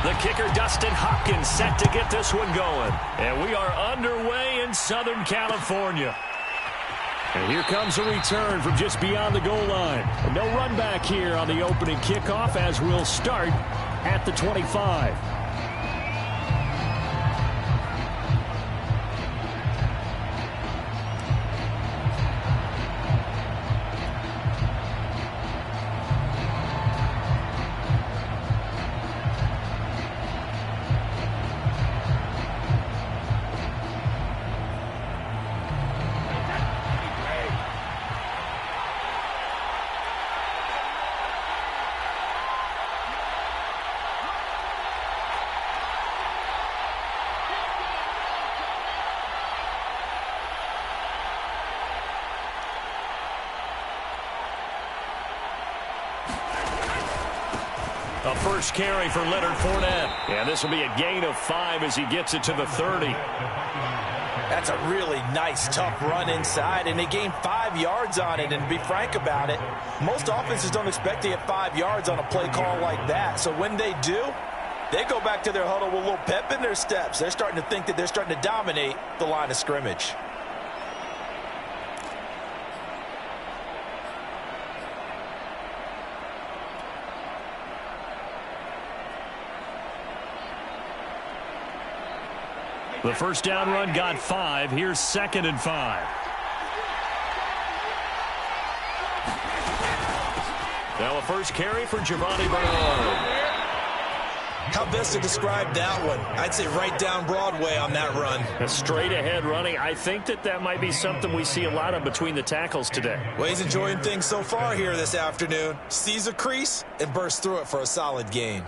The kicker, Dustin Hopkins, set to get this one going. And we are underway in Southern California. And here comes a return from just beyond the goal line. And no run back here on the opening kickoff as we'll start at the 25. A first carry for Leonard Fournette. And this will be a gain of 5 as he gets it to the 30. That's a really nice, tough run inside, and they gained 5 yards on it. And to be frank about it, most offenses don't expect to get 5 yards on a play call like that. So when they do, they go back to their huddle with a little pep in their steps. They're starting to think that they're starting to dominate the line of scrimmage. The first down run got 5. Here's 2nd and 5. Now a first carry for Giovanni Bernard. How best to describe that one? I'd say right down Broadway on that run. A straight ahead running. I think that might be something we see a lot of between the tackles today. Well, he's enjoying things so far here this afternoon. Sees a crease and bursts through it for a solid gain.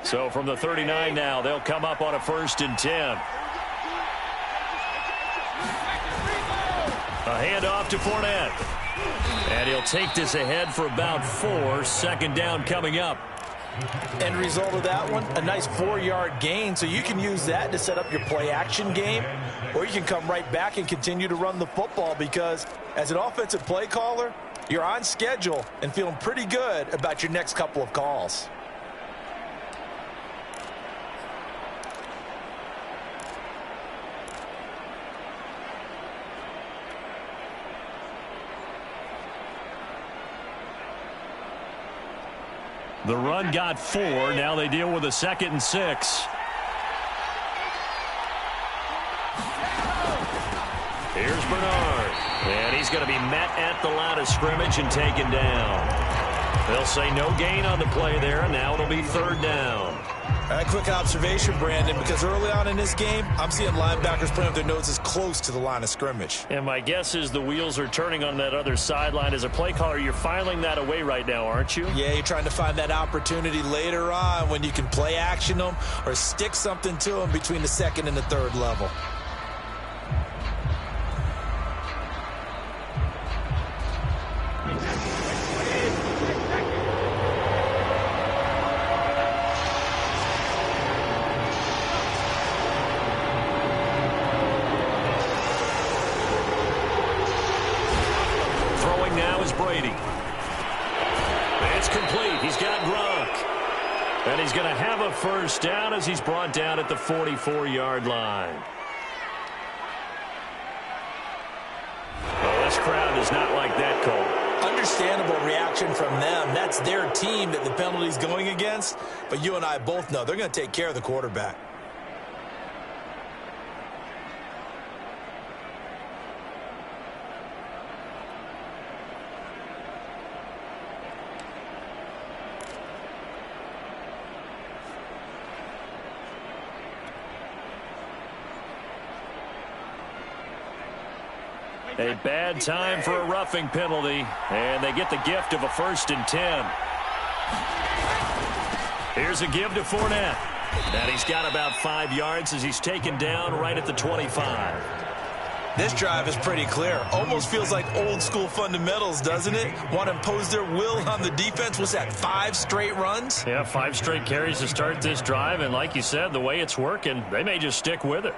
So from the 39 now, they'll come up on a 1st and 10. A handoff to Fournette. And he'll take this ahead for about 4. 2nd down coming up. End result of that one, a nice 4-yard gain. So you can use that to set up your play-action game, or you can come right back and continue to run the football because as an offensive play caller, you're on schedule and feeling pretty good about your next couple of calls. The run got 4. Now they deal with a 2nd and 6. Here's Bernard. And he's going to be met at the line of scrimmage and taken down. They'll say no gain on the play there. Now it'll be 3rd down. All right, quick observation, Brandon, because early on in this game, I'm seeing linebackers putting up their noses close to the line of scrimmage. And my guess is the wheels are turning on that other sideline. As a play caller, you're filing that away right now, aren't you? Yeah, you're trying to find that opportunity later on when you can play action them or stick something to them between the 2nd and the 3rd level. And he's going to have a first down as he's brought down at the 44-yard line. Well, this crowd does not like that call. Understandable reaction from them. That's their team that the penalty's going against. But you and I both know they're going to take care of the quarterback. A bad time for a roughing penalty, and they get the gift of a 1st and 10. Here's a give to Fournette. And he's got about 5 yards as he's taken down right at the 25. This drive is pretty clear. Almost feels like old school fundamentals, doesn't it? Want to impose their will on the defense. What's that, 5 straight runs? Yeah, 5 straight carries to start this drive. And like you said, the way it's working, they may just stick with it.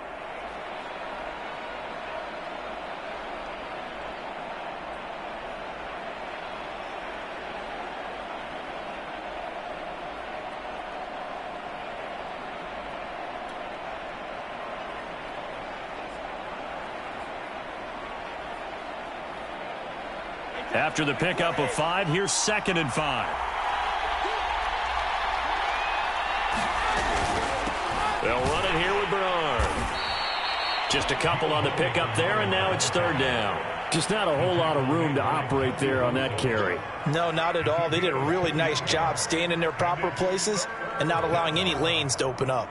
After the pickup of 5, here's 2nd and 5. They'll run it here with Bernard. Just a couple on the pickup there, and now it's 3rd down. Just not a whole lot of room to operate there on that carry. No, not at all. They did a really nice job staying in their proper places and not allowing any lanes to open up.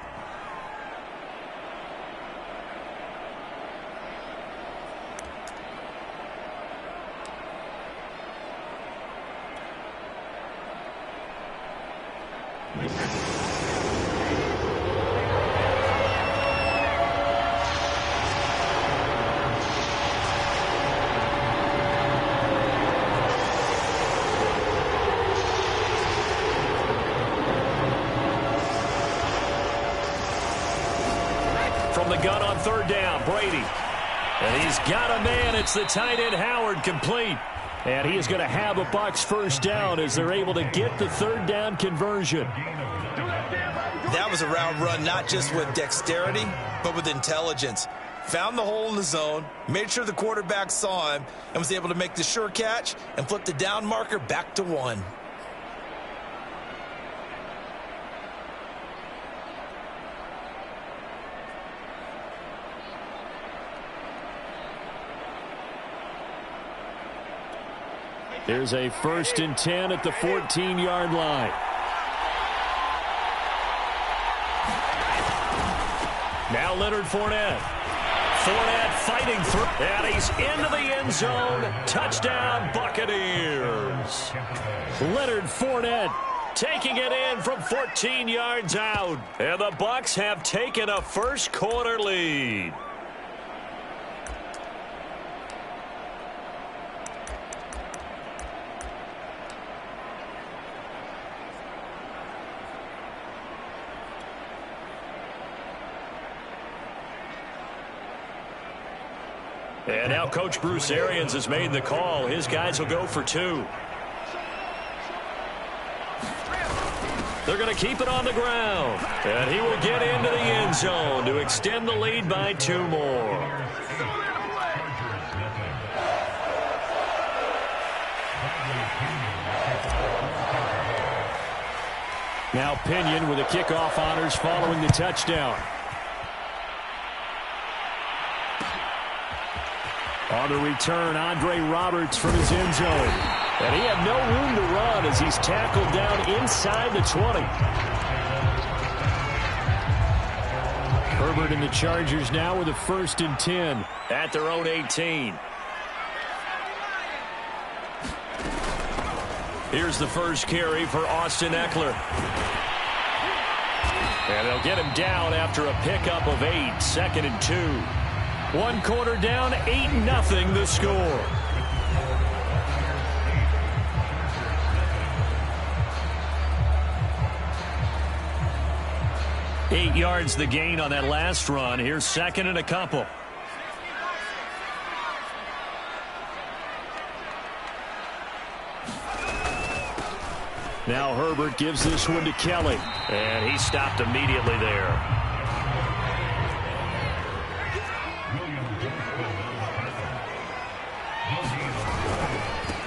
From the gun on 3rd down, Brady. And he's got a man. It's the tight end, Howard, complete. And he is going to have a Bucs 1st down as they're able to get the 3rd down conversion. That was a route run not just with dexterity, but with intelligence. Found the hole in the zone, made sure the quarterback saw him, and was able to make the sure catch and flip the down marker back to 1. Here's a 1st and 10 at the 14-yard line. Now Leonard Fournette. Fournette fighting through. And he's into the end zone. Touchdown, Buccaneers. Leonard Fournette taking it in from 14 yards out. And the Bucs have taken a 1st quarter lead. And now Coach Bruce Arians has made the call. His guys will go for 2. They're going to keep it on the ground. And he will get into the end zone to extend the lead by 2 more. Now Pinion with the kickoff honors following the touchdown. On the return, Andre Roberts from his end zone. And he had no room to run as he's tackled down inside the 20. Herbert and the Chargers now with a 1st and 10 at their own 18. Here's the first carry for Austin Eckler. And they'll get him down after a pickup of 8, 2nd and 2. 1 quarter down, 8-0 the score. Eight yards the gain on that last run. Here's 2nd and a couple. Now Herbert gives this one to Kelly. And he stopped immediately there.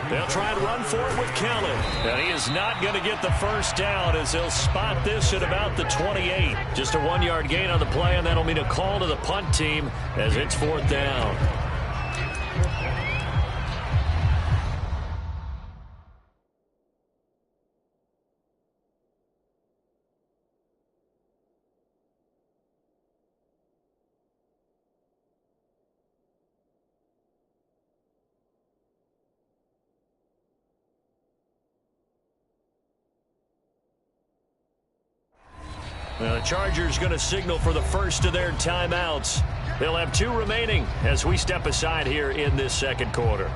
They'll try and run for it with Kelly. And he is not going to get the 1st down as he'll spot this at about the 28. Just a 1-yard gain on the play, and that'll mean a call to the punt team as it's 4th down. Now the Chargers going to signal for the first of their timeouts. They'll have 2 remaining as we step aside here in this second quarter.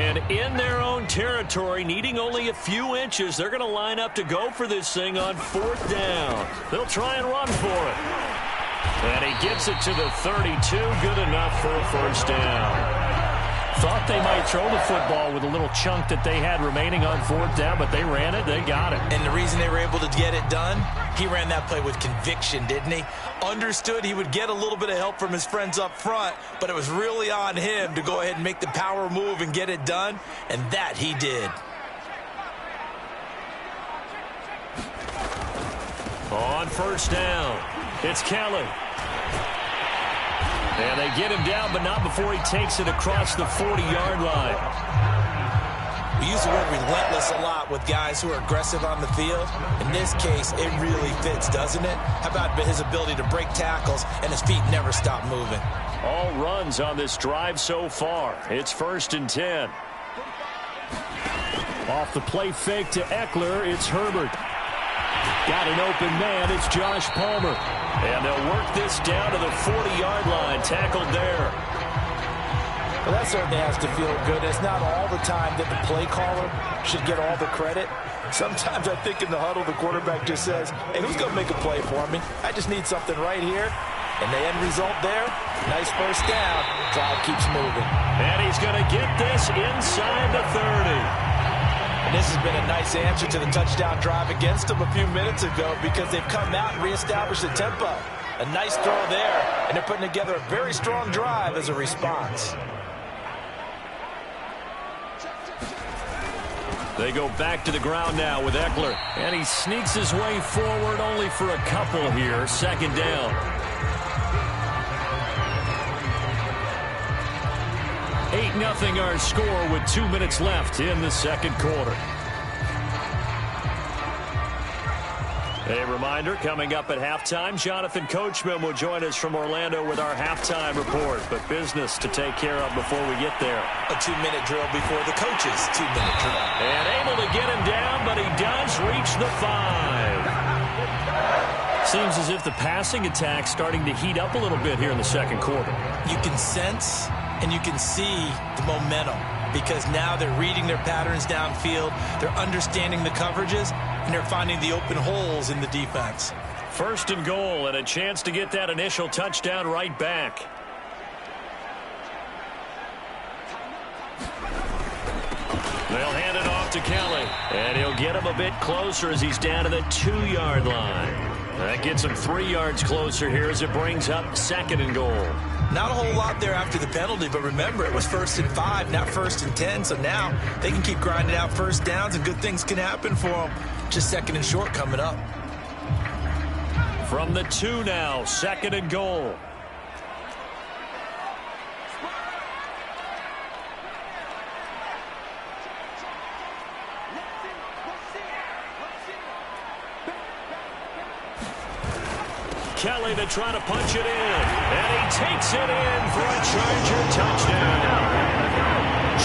And in their own territory, needing only a few inches, they're going to line up to go for this thing on 4th down. They'll try and run for it. And he gets it to the 32. Good enough for a first down. Thought they might throw the football with a little chunk that they had remaining on 4th down, but they ran it. They got it. And the reason they were able to get it done, he ran that play with conviction, didn't he? Understood he would get a little bit of help from his friends up front, but it was really on him to go ahead and make the power move and get it done, and that he did. On 1st down, it's Kelly. And they get him down, but not before he takes it across the 40-yard line. We use the word relentless a lot with guys who are aggressive on the field. In this case, it really fits, doesn't it? How about his ability to break tackles and his feet never stop moving? All runs on this drive so far. It's 1st and 10. Off the play fake to Eckler, it's Herbert. Got an open man, it's Josh Palmer. And they'll work this down to the 40-yard line, tackled there. Well, that certainly has to feel good. It's not all the time that the play caller should get all the credit. Sometimes I think in the huddle, the quarterback just says, hey, who's going to make a play for me? I just need something right here. And the end result there, nice first down. Drive keeps moving. And he's going to get this inside the 30. And this has been a nice answer to the touchdown drive against them a few minutes ago because they've come out and reestablished the tempo. A nice throw there, and they're putting together a very strong drive as a response. They go back to the ground now with Eckler. And he sneaks his way forward only for a couple here. 2nd down. 8-0 our score with 2 minutes left in the 2nd quarter. A reminder, coming up at halftime, Jonathan Coachman will join us from Orlando with our halftime report. But business to take care of before we get there. A 2-minute drill before the coach's 2-minute drill. And able to get him down, but he does reach the 5. Seems as if the passing attack's starting to heat up a little bit here in the 2nd quarter. You can sense and you can see the momentum because now they're reading their patterns downfield, they're understanding the coverages, and they're finding the open holes in the defense. 1st and goal and a chance to get that initial touchdown right back. They'll hand it off to Kelly, and he'll get him a bit closer as he's down to the 2-yard line. That gets him 3 yards closer here as it brings up 2nd and goal. Not a whole lot there after the penalty, but remember, it was 1st and 5, not 1st and 10, so now they can keep grinding out first downs and good things can happen for them. Just 2nd and short coming up. From the 2 now, 2nd and goal. Kelly to try to punch it in. And he takes it in for a Charger touchdown.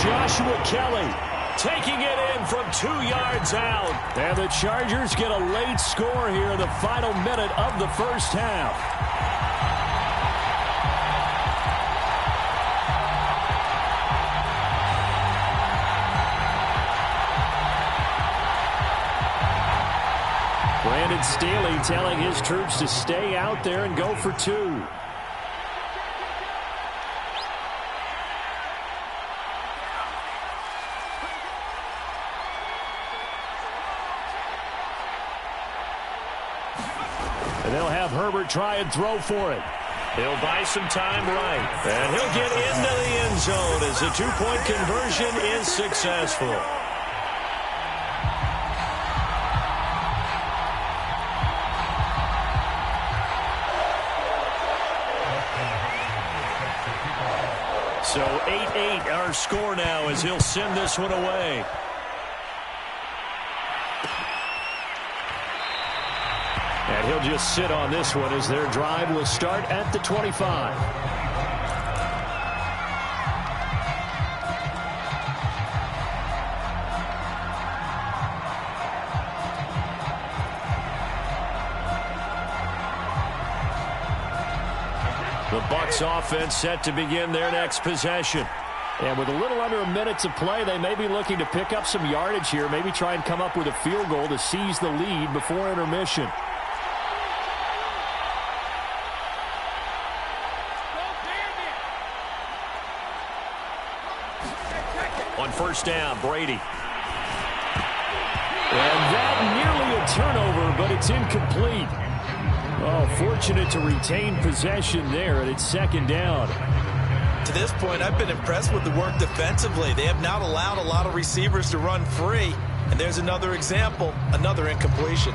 Joshua Kelly taking it in from 2 yards out. And the Chargers get a late score here in the final minute of the 1st half. Brandon Staley telling his troops to stay out there and go for 2. And they'll have Herbert try and throw for it. He'll buy some time right. And he'll get into the end zone as the 2-point conversion is successful. So 8-8 our score now as he'll send this one away. And he'll just sit on this one as their drive will start at the 25. The Bucs offense set to begin their next possession. And with a little under a minute to play, they may be looking to pick up some yardage here, maybe try and come up with a field goal to seize the lead before intermission. On first down, Brady. And that nearly a turnover, but it's incomplete. Oh, fortunate to retain possession there, and it's second down. To this point, I've been impressed with the work defensively. They have not allowed a lot of receivers to run free. And there's another example, another incompletion.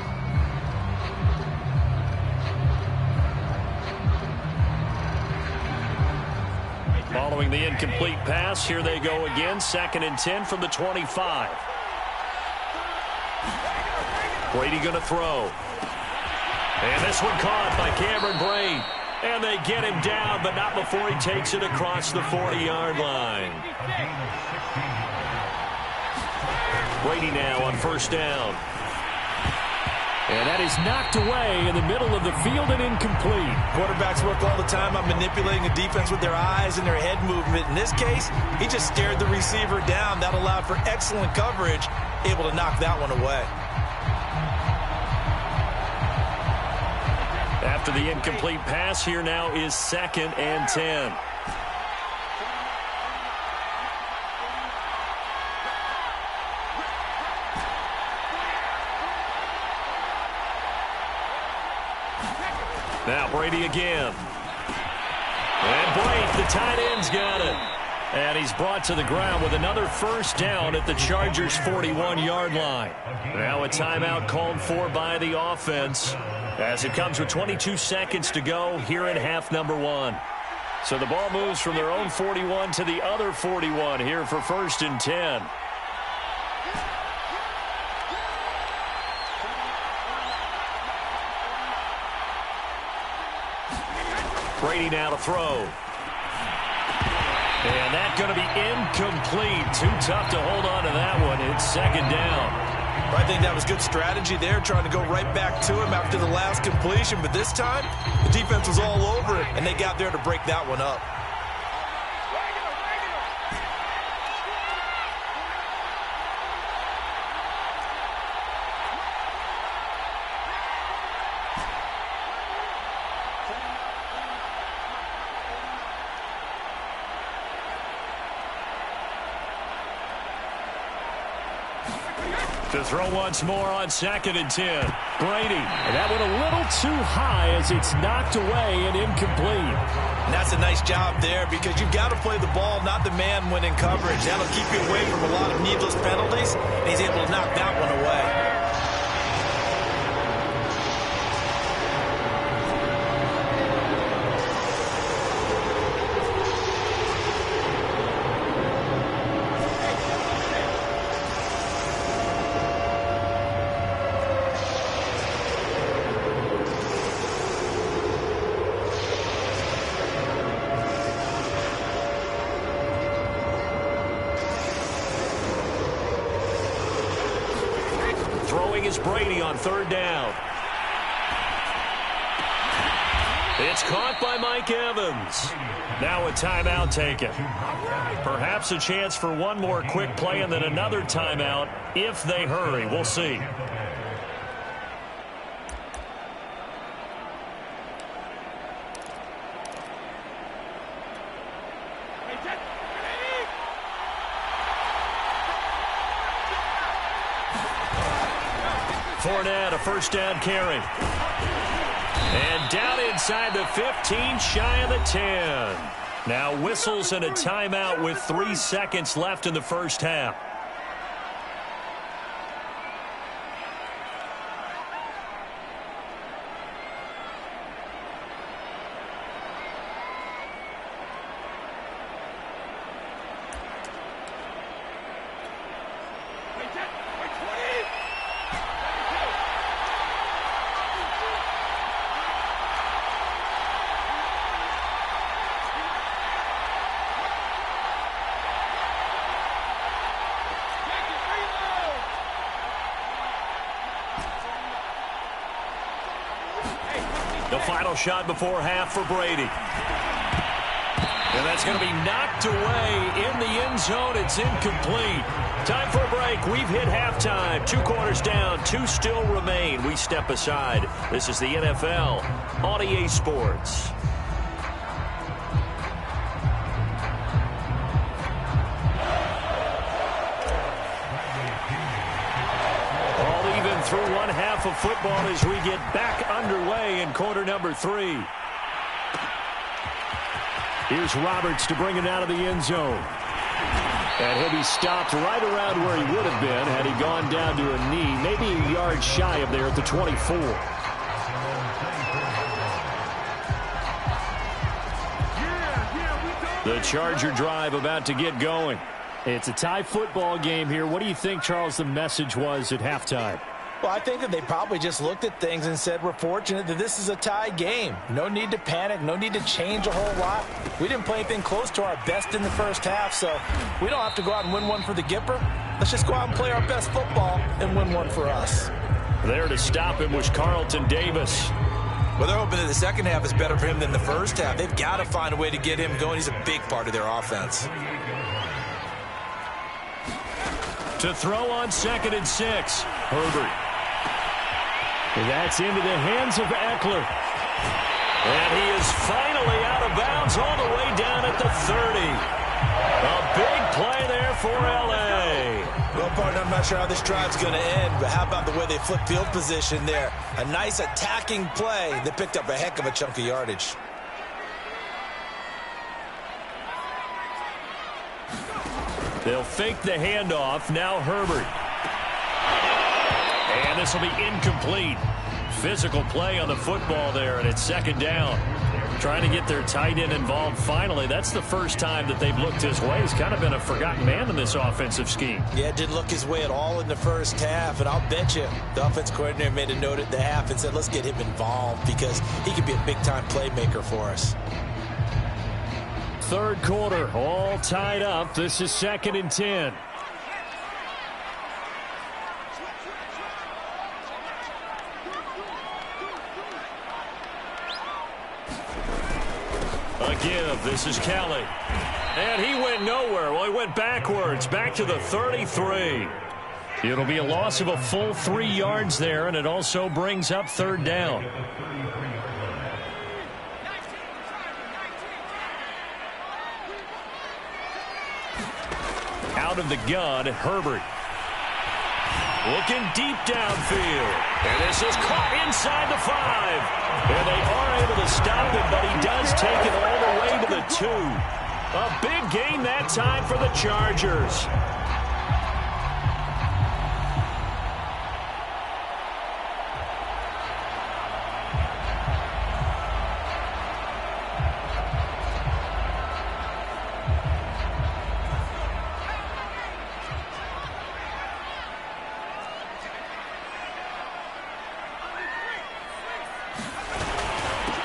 Following the incomplete pass, here they go again. 2nd and 10 from the 25. Brady going to throw. And this one caught by Cameron Brate. And they get him down, but not before he takes it across the 40-yard line. Brady now on first down. And that is knocked away in the middle of the field and incomplete. Quarterbacks work all the time on manipulating a defense with their eyes and their head movement. In this case, he just stared the receiver down. That allowed for excellent coverage, able to knock that one away. After the incomplete pass, here now is 2nd and 10. Now Brady again. And Brate, the tight end's got it. And he's brought to the ground with another first down at the Chargers' 41-yard line. Now a timeout called for by the offense as it comes with 22 seconds to go here in half number 1. So the ball moves from their own 41 to the other 41 here for 1st and 10. Brady now to throw. And that's going to be incomplete. Too tough to hold on to that one. It's 2nd down. I think that was good strategy there, trying to go right back to him after the last completion. But this time, the defense was all over it, and they got there to break that one up. To throw once more on 2nd and 10. Brady. And that one a little too high as it's knocked away and incomplete. And that's a nice job there because you've got to play the ball, not the man when in coverage. That'll keep you away from a lot of needless penalties. And he's able to knock that one away. Is Brady on 3rd down. It's caught by Mike Evans. Now a timeout taken. Perhaps a chance for one more quick play and then another timeout if they hurry. We'll see. Fournette, a first down carry. And down inside the 15, shy of the 10. Now whistles and a timeout with 3 seconds left in the first half. The final shot before half for Brady. And that's going to be knocked away in the end zone. It's incomplete. Time for a break. We've hit halftime. 2 quarters down. 2 still remain. We step aside. This is the NFL on EA Sports. All even through one half of football as we get back underway in quarter number 3. Here's Roberts to bring it out of the end zone. And he'll be stopped right around where he would have been had he gone down to a knee, maybe a yard shy of there at the 24. The Charger drive about to get going. It's a tie football game here. What do you think, Charles, the message was at halftime? Well, I think that they probably just looked at things and said, we're fortunate that this is a tie game. No need to panic. No need to change a whole lot. We didn't play anything close to our best in the first half, so we don't have to go out and win one for the Gipper. Let's just go out and play our best football and win one for us. There to stop him was Carlton Davis. Well, they're hoping that the second half is better for him than the first half. They've got to find a way to get him going. He's a big part of their offense. To throw on 2nd and 6. Herbert. And that's into the hands of Eckler. And he is finally out of bounds all the way down at the 30. A big play there for L.A. Well, partner, I'm not sure how this drive's going to end, but how about the way they flip field position there? A nice attacking play that picked up a heck of a chunk of yardage. They'll fake the handoff. Now Herbert. And this will be incomplete. Physical play on the football there, and it's 2nd down. Trying to get their tight end involved finally. That's the first time that they've looked his way. He's kind of been a forgotten man in this offensive scheme. Yeah, didn't look his way at all in the first half, and I'll bet you the offense coordinator made a note at the half and said, let's get him involved because he could be a big-time playmaker for us. 3rd quarter, all tied up. This is 2nd and 10. A give. This is Kelly. And he went nowhere. Well, he went backwards, back to the 33. It'll be a loss of a full 3 yards there, and it also brings up 3rd down. Out of the gun, Herbert. Looking deep downfield. And this is caught inside the 5. And they are able to stop him, but he does take it all the way to the 2. A big gain that time for the Chargers.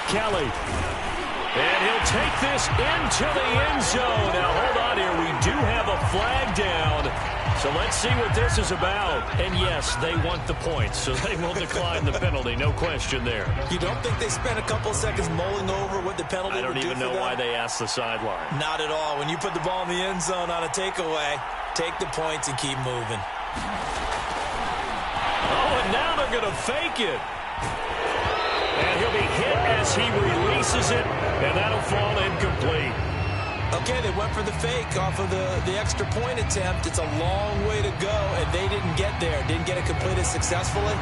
Kelly. And he'll take this into the end zone. Now, hold on here. We do have a flag down. So let's see what this is about. And, yes, they want the points, so they will decline the penalty. No question there. You don't think they spent a couple seconds mulling over what the penalty would do for them? I don't even know why they asked the sideline. Not at all. When you put the ball in the end zone on a takeaway, take the points and keep moving. Oh, and now they're going to fake it. And he'll be hit as he releases it, and that'll fall incomplete. Okay, they went for the fake off of the extra point attempt. It's a long way to go, and they didn't get there. Didn't get it completed successfully.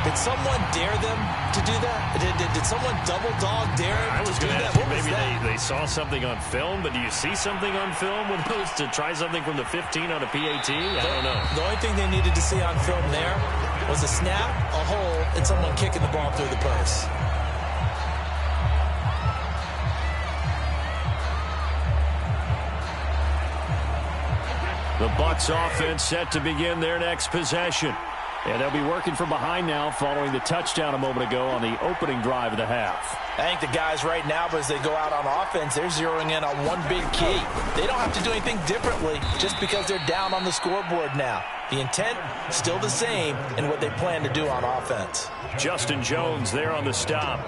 Did someone dare them to do that? Did someone double dog dare them to do that? What was that? Maybe they saw something on film, but do you see something on film with those to try something from the 15 on a PAT? I don't know. The only thing they needed to see on film there was a snap, a hole, and someone kicking the ball through the purse. The Bucs offense set to begin their next possession. And they'll be working from behind now following the touchdown a moment ago on the opening drive of the half. I think the guys right now, as they go out on offense, they're zeroing in on one big key. They don't have to do anything differently just because they're down on the scoreboard now. The intent, still the same in what they plan to do on offense. Justin Jones there on the stop.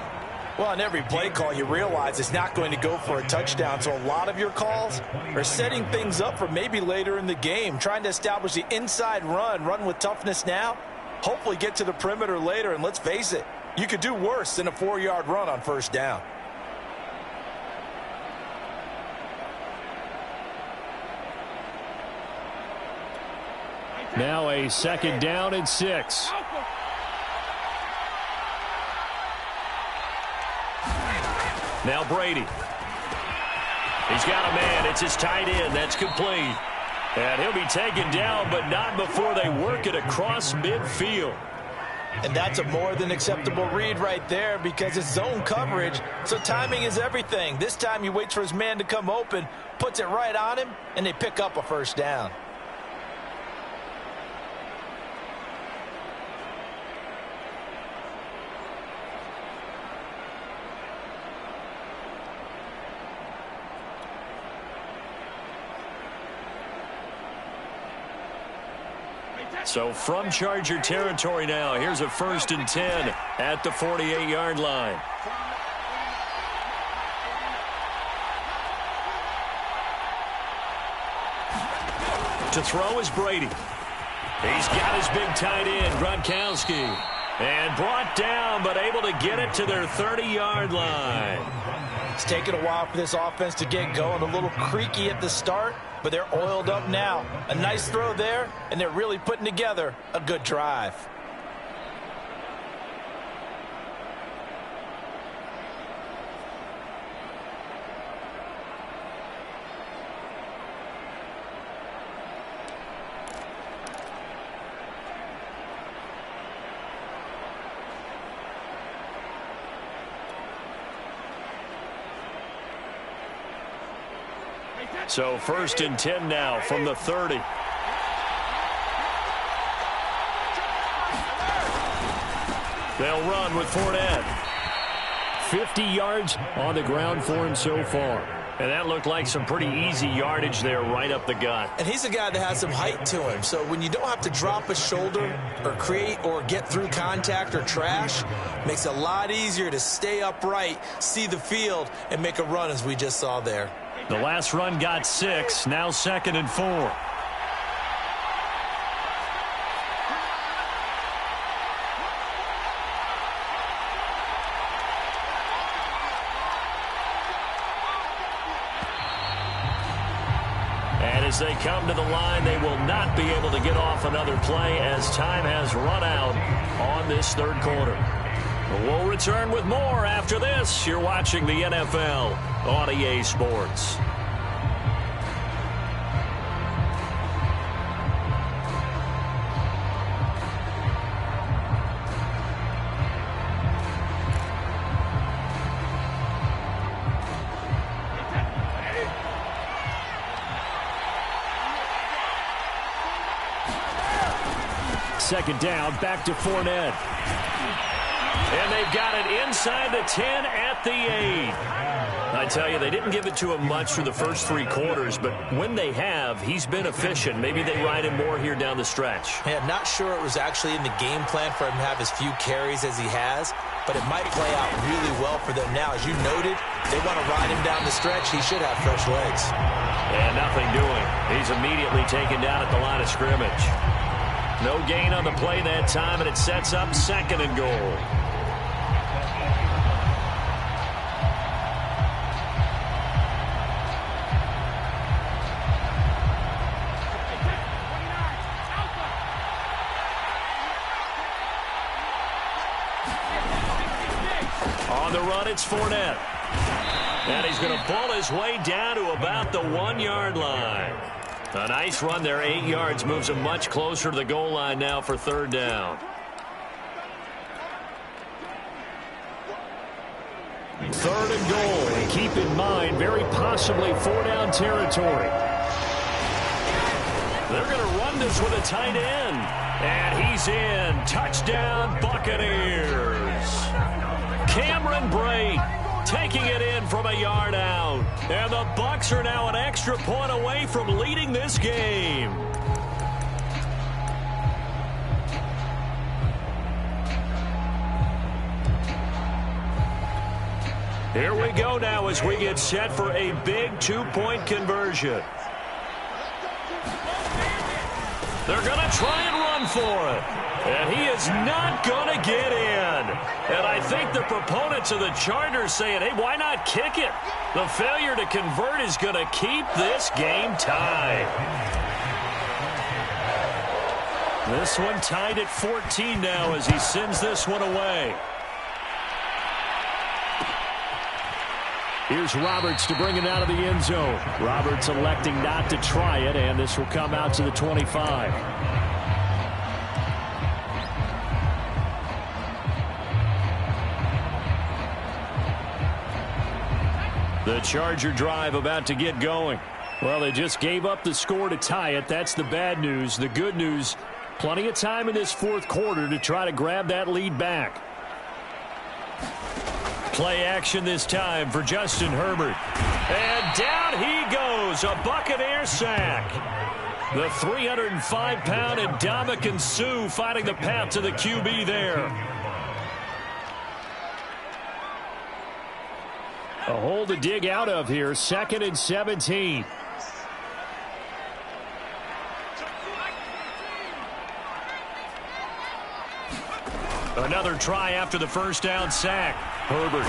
Well, on every play call, you realize it's not going to go for a touchdown, so a lot of your calls are setting things up for maybe later in the game, trying to establish the inside run with toughness now, hopefully get to the perimeter later, and let's face it, you could do worse than a 4-yard run on first down. Now a 2nd down and 6. Now Brady. He's got a man. It's his tight end. That's complete. And he'll be taken down, but not before they work it across midfield. And that's a more than acceptable read right there because it's zone coverage, so timing is everything. This time he waits for his man to come open, puts it right on him, and they pick up a first down. So from Charger territory now, here's a 1st and 10 at the 48-yard line. To throw is Brady. He's got his big tight end, Gronkowski. And brought down, but able to get it to their 30-yard line. It's taken a while for this offense to get going. A little creaky at the start, but they're oiled up now. A nice throw there, and they're really putting together a good drive. So 1st and 10 now from the 30. They'll run with Fournette. 50 yards on the ground for him so far. And that looked like some pretty easy yardage there right up the gut. And he's a guy that has some height to him. So when you don't have to drop a shoulder or create or get through contact or trash, makes it a lot easier to stay upright, see the field, and make a run as we just saw there. The last run got 6, now 2nd and 4. And as they come to the line, they will not be able to get off another play as time has run out on this 3rd quarter. We'll return with more after this. You're watching the NFL on EA Sports. Second down, back to Fournette. And they've got it inside the 10 at the 8. I tell you, they didn't give it to him much through the first 3 quarters, but when they have, he's been efficient. Maybe they ride him more here down the stretch. Yeah, not sure it was actually in the game plan for him to have as few carries as he has, but it might play out really well for them now. As you noted, they want to ride him down the stretch. He should have fresh legs. And nothing doing. He's immediately taken down at the line of scrimmage. No gain on the play that time, and it sets up 2nd and goal. On the run, it's Fournette. And he's going to pull his way down to about the 1-yard line. A nice run there, 8 yards, moves him much closer to the goal line now for 3rd down. 3rd and goal, and keep in mind, very possibly 4-down territory. They're going to run this with a tight end. And he's in. Touchdown, Buccaneers. Cameron Brate taking it in from a yard out. And the Bucs are now an extra point away from leading this game. we go now as we get set for a big two-point conversion. They're going to try and run for it. And he is not going to get in. And I think the proponents of the Chargers saying, hey, why not kick it? The failure to convert is going to keep this game tied. This one tied at 14 now as he sends this one away. Here's Roberts to bring it out of the end zone. Roberts electing not to try it, and this will come out to the 25. The Charger drive about to get going. Well, they just gave up the score to tie it. That's the bad news. The good news, plenty of time in this fourth quarter to try to grab that lead back. Play action this time for Justin Herbert. And down he goes, a Buccaneer sack. The 305-pound Ndamukong Suh finding the path to the QB there. A hole to dig out of here, 2nd and 17. Another try after the first down sack. Herbert.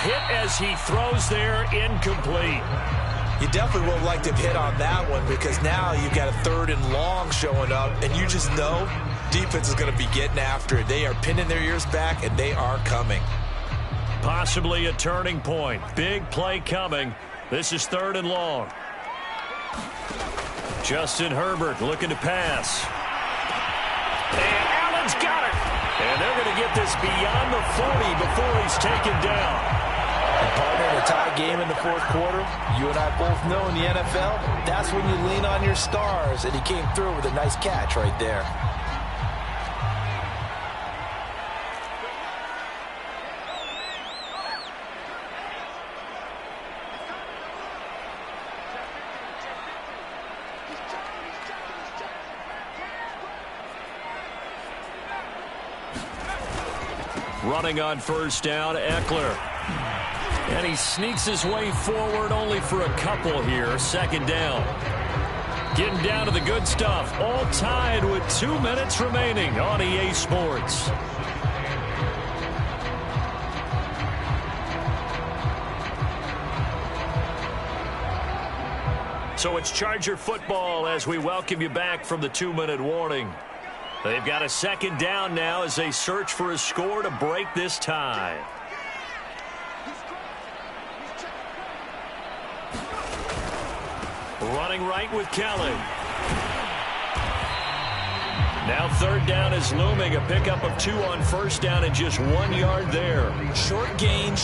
Hit as he throws there, incomplete. You definitely would have liked to hit on that one because now you've got a 3rd and long showing up, and you just know defense is going to be getting after it. They are pinning their ears back, and they are coming. Possibly a turning point. Big play coming. This is 3rd and long. Justin Herbert looking to pass. And Allen's got it. And they're going to get this beyond the 40 before he's taken down. And partner, in a tie game in the fourth quarter, you and I both know in the NFL, that's when you lean on your stars. And he came through with a nice catch right there. Running on first down, Eckler. And he sneaks his way forward only for a couple here. 2nd down. Getting down to the good stuff. All tied with 2 minutes remaining on EA Sports. So it's Charger football as we welcome you back from the 2-minute warning. They've got a 2nd down now as they search for a score to break this tie. Running right with Kelly. Now 3rd down is looming. A pickup of 2 on first down and just 1 yard there. Short gain,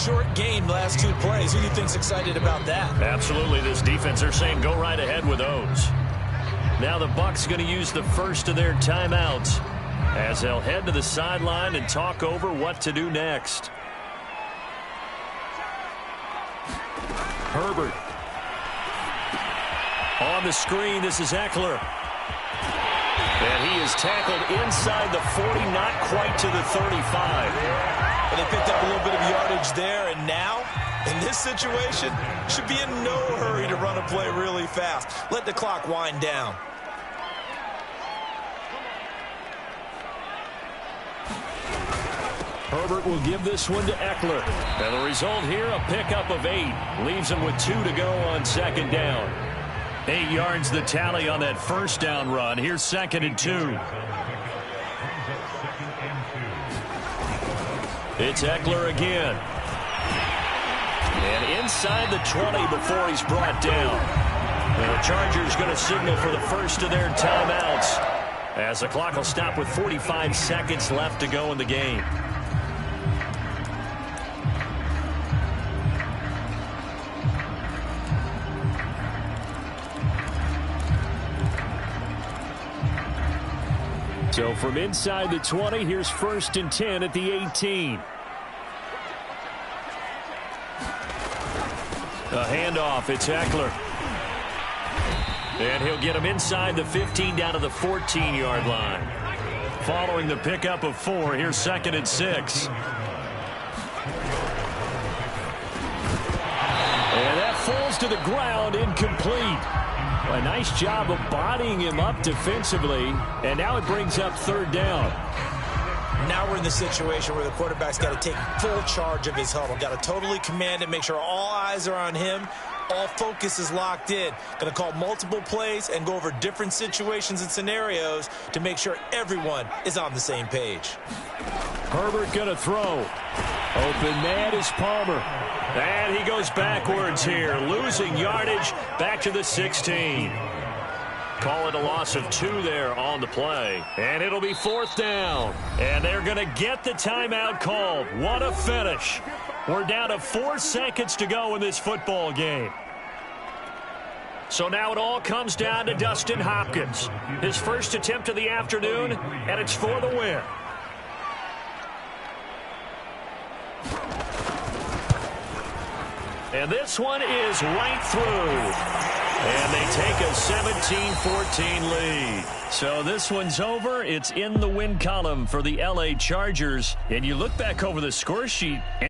last 2 plays. Who do you think's excited about that? Absolutely. This defense, they're saying go right ahead with those. Now the Bucs going to use the first of their timeouts as they'll head to the sideline and talk over what to do next. Herbert. On the screen, this is Eckler. And he is tackled inside the 40, not quite to the 35. And they picked up a little bit of yardage there, and now, in this situation, should be in no hurry to run a play really fast. Let the clock wind down. Herbert will give this one to Eckler. And the result here, a pickup of 8. Leaves him with 2 to go on 2nd down. 8 yards the tally on that first down run. Here's 2nd and 2. It's Eckler again. And inside the 20 before he's brought down. And the Chargers going to signal for the first of their timeouts as the clock will stop with 45 seconds left to go in the game. So from inside the 20, here's 1st and 10 at the 18. A handoff, it's Eckler. And he'll get him inside the 15 down to the 14-yard line. Following the pickup of 4, here's 2nd and 6. falls to the ground, incomplete. A nice job of bodying him up defensively, and now it brings up third down. Now we're in the situation where the quarterback's got to take full charge of his huddle. Got to totally command it, make sure all eyes are on him. All focus is locked in. Going to call multiple plays and go over different situations and scenarios to make sure everyone is on the same page. Herbert going to throw. Open man is Palmer. And he goes backwards here, losing yardage back to the 16. Call it a loss of 2 there on the play. And it'll be fourth down. And they're going to get the timeout called. What a finish. We're down to 4 seconds to go in this football game. So now it all comes down to Dustin Hopkins. His first attempt of the afternoon, and it's for the win. And this one is right through. And they take a 17-14 lead. So this one's over. It's in the win column for the LA Chargers. And you look back over the score sheet, and